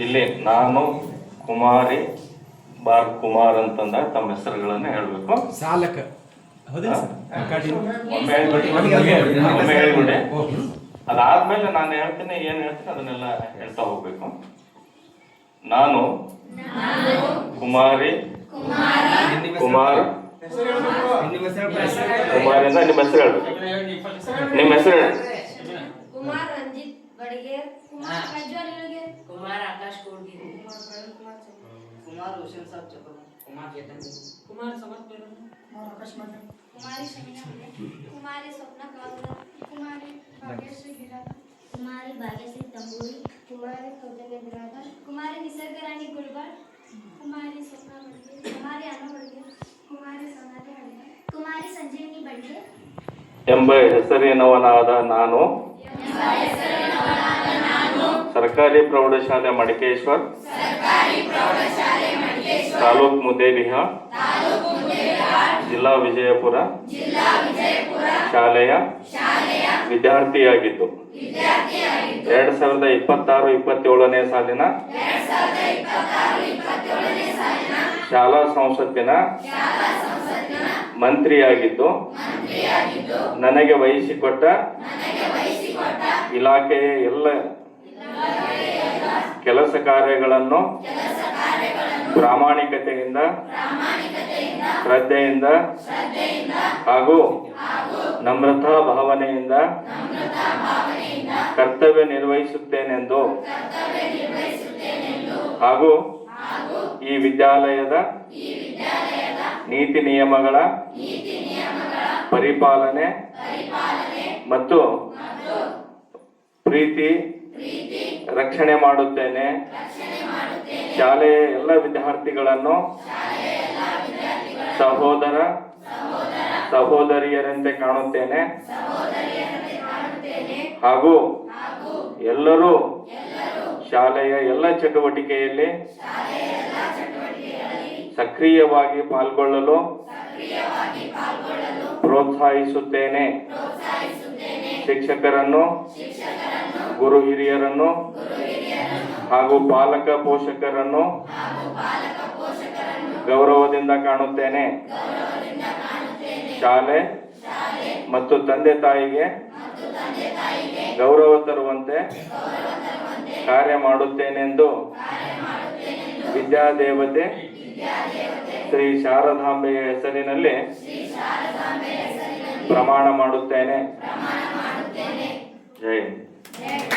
ಇಲ್ಲಿ ನಾನು ಕುಮಾರಿ ಬಾರ್ ಕುಮಾರ್ ಅಂತಂದ ತಮ್ಮ ಹೆಸರುಗಳನ್ನ ಹೇಳ್ಬೇಕು. ಸಾಲಕ ಒಮ್ಮೆ ಹೇಳ್ಬಿಡಿ. ಅದಾದ್ಮೇಲೆ ನಾನು ಹೇಳ್ತೀನಿ, ಏನ್ ಹೇಳ್ತೀನಿ ಅದನ್ನೆಲ್ಲ ಹೇಳ್ತಾ ಹೋಗ್ಬೇಕು. ನಾನು ಕುಮಾರಿ ಕುಮಾರ್ ಕುಮಾರಿಂದ ನಿಮ್ಮ ಹೆಸರು ಹೇಳ್ಬೇಕು. ನಿಮ್ಮ ಹೆಸರು ಹೇಳಿ. ಕುಮಾರ್ ರಂಜಿತ್ ಬಡಿಗೇರ್, ಕುಮಾರ್ ಪ್ರಜ್ವಲ್ ನಿಳಗೇರ್, कुमार आकाश कोडगी, कुमार रोशन साहब चक्र, कुमार चेतन, कुमार समर्थ पेरन, कुमार आकाश मध्य, कुमारी शमीना मुले, कुमारी स्वप्ना कावला, कुमारी भाग्यश्री गिरादा, कुमारी भाग्यश्री तंबूरी, कुमारी कौतल्य गिरादा, कुमारी निसर्ग रानी गुलबर्ग, कुमारी स्वप्ना बड़गे, कुमारी अनु बड़गे, कुमारी सोनाली बड़गे, कुमारी संजीवनी बड़गे ಎಂಬ ಹೆಸರಿನವನಾದ ನಾನು ಸರ್ಕಾರಿ ಪ್ರೌಢಶಾಲೆ ಮಡಿಕೇಶ್ವರ್ ತಾಲೂಕ್ ಮುದ್ದೇಬಿಹಾಳ್ ಜಿಲ್ಲಾ ವಿಜಯಪುರ ಶಾಲೆಯ ವಿದ್ಯಾರ್ಥಿಯಾಗಿದ್ದು 2026-27ನೇ ಸಾಲಿನ ಶಾಲಾ ಸಂಸತ್ತಿನ ಮಂತ್ರಿಯಾಗಿದ್ದು ನನಗೆ ವಹಿಸಿಕೊಟ್ಟ ಇಲಾಖೆಯ ಎಲ್ಲ ಕೆಲಸ ಕಾರ್ಯಗಳನ್ನು ಪ್ರಾಮಾಣಿಕತೆಯಿಂದ ಶ್ರದ್ಧೆಯಿಂದ ಹಾಗೂ ನಮ್ರತಾ ಭಾವನೆಯಿಂದ ಕರ್ತವ್ಯ ನಿರ್ವಹಿಸುತ್ತೇನೆಂದು ಹಾಗೂ ಈ ವಿದ್ಯಾಲಯದ ನೀತಿ ನಿಯಮಗಳ ಪರಿಪಾಲನೆ ಮತ್ತು ಪ್ರೀತಿ ರಕ್ಷಣೆ ಮಾಡುತ್ತೇನೆ. ಶಾಲೆಯ ಎಲ್ಲ ವಿದ್ಯಾರ್ಥಿಗಳನ್ನು ಸಹೋದರ ಸಹೋದರಿಯರಂತೆ ಕಾಣುತ್ತೇನೆ ಹಾಗೂ ಎಲ್ಲರೂ ಶಾಲೆಯ ಎಲ್ಲ ಚಟುವಟಿಕೆಯಲ್ಲಿ ಸಕ್ರಿಯವಾಗಿ ಪಾಲ್ಗೊಳ್ಳಲು ಪ್ರೋತ್ಸಾಹಿಸುತ್ತೇನೆ. ಶಿಕ್ಷಕರನ್ನು, ಗುರು ಹಿರಿಯರನ್ನು ಹಾಗೂ ಪಾಲಕ ಪೋಷಕರನ್ನು ಗೌರವದಿಂದ ಕಾಣುತ್ತೇನೆ. ಶಾಲೆ ಮತ್ತು ತಂದೆ ತಾಯಿಗೆ ಗೌರವ ತರುವಂತೆ ಕಾರ್ಯ ಮಾಡುತ್ತೇನೆಂದು ವಿದ್ಯಾದೇವತೆ ಶ್ರೀ ಶಾರದಾಂಬೆಯ ಹೆಸರಿನಲ್ಲಿ ಪ್ರಮಾಣ ಮಾಡುತ್ತೇನೆ. ಜೈ ಹಿಂದ್.